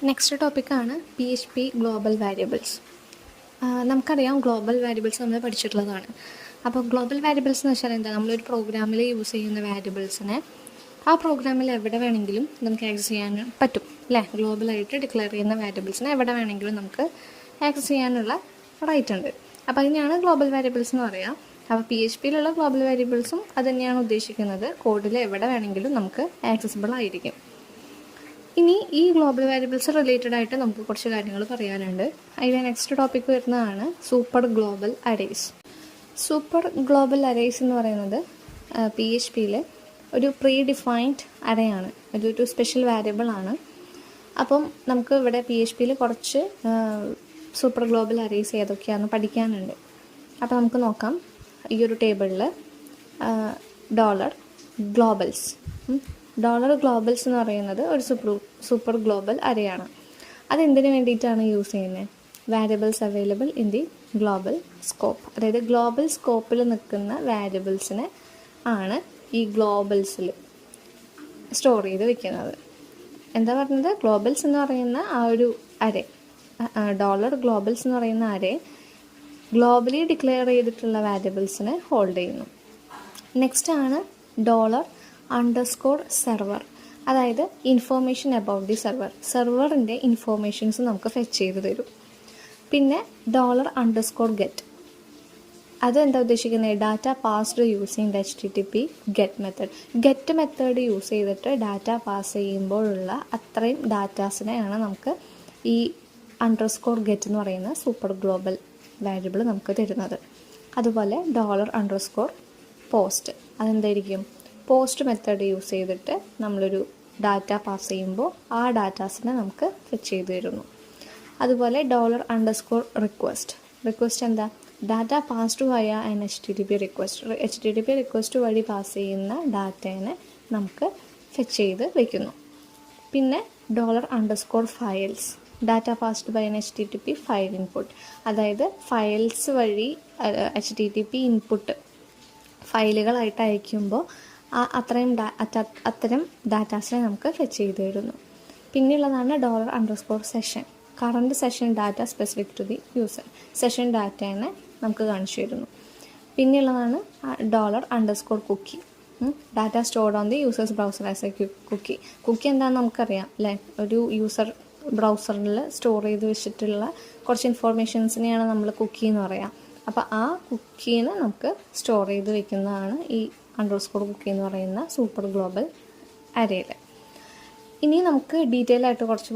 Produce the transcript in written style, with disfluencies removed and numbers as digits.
Next ടോപ്പിക്കാണ് PHP global variables. നമുക്കറിയാം global variables നമ്മൾ പഠിച്ചിട്ടുള്ളതാണ്. അപ്പോൾ ഗ്ലോബൽ വാരിയബിൾസ് എന്ന് വെച്ചാൽ എന്താ, നമ്മളൊരു പ്രോഗ്രാമിൽ യൂസ് ചെയ്യുന്ന വാരിയബിൾസിനെ ആ പ്രോഗ്രാമിൽ എവിടെ വേണമെങ്കിലും നമുക്ക് ആക്സസ് ചെയ്യാൻ പറ്റും അല്ലേ. ഗ്ലോബലായിട്ട് ഡിക്ലെയർ ചെയ്യുന്ന വാരിയബിൾസിനെ എവിടെ വേണമെങ്കിലും നമുക്ക് ആക്സസ് ചെയ്യാനുള്ള റൈറ്റ് ഉണ്ട്. അപ്പോൾ അതിനെയാണ് ഗ്ലോബൽ വാരിയബിൾസ് എന്ന് പറയുക. അപ്പോൾ PHPയിലുള്ള ഗ്ലോബൽ വാരിയബിൾസും അത് തന്നെയാണ് ഉദ്ദേശിക്കുന്നത്. കോഡിൽ എവിടെ വേണമെങ്കിലും നമുക്ക് ആക്സസിബിൾ ആയിരിക്കും. ഇനി ഈ ഗ്ലോബൽ വാരിയബിൾസ് റിലേറ്റഡ് ആയിട്ട് നമുക്ക് കുറച്ച് കാര്യങ്ങൾ പറയാനുണ്ട്. അതിലെ നെക്സ്റ്റ് ടോപ്പിക്ക് വരുന്നതാണ് super global arrays. Super global arrays എന്ന് പറയുന്നത് PHPയിൽ ഒരു പ്രീ ഡിഫൈൻഡ് അറേയാണ്. ഇതൊരു സ്പെഷ്യൽ വാരിയബിൾ ആണ്. അപ്പം നമുക്ക് ഇവിടെ PHPയിൽ കുറച്ച് സൂപ്പർ ഗ്ലോബൽ അറേയ്സ് ഏതൊക്കെയാണെന്ന് പഠിക്കാനുണ്ട്. അപ്പോൾ നമുക്ക് നോക്കാം. ഈ ഒരു ടേബിളിൽ $ഗ്ലോബൽസ് $ഗ്ലോബൽസ് എന്ന് പറയുന്നത് ഒരു സൂപ്പർ ഗ്ലോബൽ അറേയാണ്. അതെന്തിനു വേണ്ടിയിട്ടാണ് യൂസ് ചെയ്യുന്നത്? Variables available in the global scope. അതായത് ഗ്ലോബൽ സ്കോപ്പിൽ നിൽക്കുന്ന വാരിയബിൾസിനെ ആണ് ഈ ഗ്ലോബൽസിൽ സ്റ്റോർ ചെയ്ത് വെക്കുന്നത്. എന്താ പറഞ്ഞത്? ഗ്ലോബൽസ് എന്ന് പറയുന്ന ആ ഒരു അറേ, $ഗ്ലോബൽസ് എന്ന് പറയുന്ന അറേ ഗ്ലോബലി ഡിക്ലെയർ ചെയ്തിട്ടുള്ള വാരിയബിൾസിനെ ഹോൾഡ് ചെയ്യുന്നു. നെക്സ്റ്റ് ആണ് $_സെർവർ. അതായത് ഇൻഫോർമേഷൻ അബൌട്ട് ദി സെർവറിൻ്റെ ഇൻഫോർമേഷൻസ് നമുക്ക് ഫെച്ച് ചെയ്ത് തരും. പിന്നെ $_ഗെറ്റ്. അത് എന്താ ഉദ്ദേശിക്കുന്നത്? Data passed using HTTP get method. Get method use ചെയ്തിട്ട് ഡാറ്റ പാസ് ചെയ്യുമ്പോഴുള്ള അത്രയും ഡാറ്റാസിനെയാണ് നമുക്ക് ഈ $_ഗെറ്റ് എന്ന് പറയുന്ന സൂപ്പർ ഗ്ലോബൽ വാരിയബിൾ നമുക്ക് തരുന്നത്. അതുപോലെ $_പോസ്റ്റ്. അതെന്തായിരിക്കും? പോസ്റ്റ് മെത്തേഡ് യൂസ് ചെയ്തിട്ട് നമ്മളൊരു ഡാറ്റ പാസ് ചെയ്യുമ്പോൾ ആ ഡാറ്റാസിനെ നമുക്ക് ഫെച്ച് ചെയ്ത് തരുന്നു. അതുപോലെ $_റിക്വസ്റ്റ് എന്താ? Data passed via an HTTP request വഴി പാസ് ചെയ്യുന്ന ഡാറ്റേനെ നമുക്ക് ഫെച്ച് ചെയ്ത് വയ്ക്കുന്നു. പിന്നെ $_files. Data passed by an HTTP file input. അതായത് ഫയൽസ് വഴി HTTP ഇൻപുട്ട് ഫയലുകളായിട്ട് അയക്കുമ്പോൾ അത്തരം ഡാറ്റാസിനെ നമുക്ക് ഫെച്ച് ചെയ്ത് തരുന്നു. പിന്നെയുള്ളതാണ് $_session. Current session data specific to the user. Session ഡാറ്റേനെ നമുക്ക് കാണിച്ചു തരുന്നു. പിന്നെയുള്ളതാണ് $_cookie. Data stored on the user's browser as a cookie. Cookie എന്താണെന്ന് നമുക്കറിയാം അല്ലേ. ഒരു യൂസർ ബ്രൗസറിൽ സ്റ്റോർ ചെയ്ത് വെച്ചിട്ടുള്ള കുറച്ച് ഇൻഫോർമേഷൻസിനെയാണ് നമ്മൾ കുക്കി എന്ന് പറയാം. അപ്പോൾ ആ കുക്കീനെ നമുക്ക് സ്റ്റോർ ചെയ്ത് വെക്കുന്നതാണ് ഈ $_കുക്കി എന്ന് പറയുന്ന സൂപ്പർ ഗ്ലോബൽ അറേയിൽ. ഇനി നമുക്ക് ഡീറ്റെയിൽ ആയിട്ട് കുറച്ച്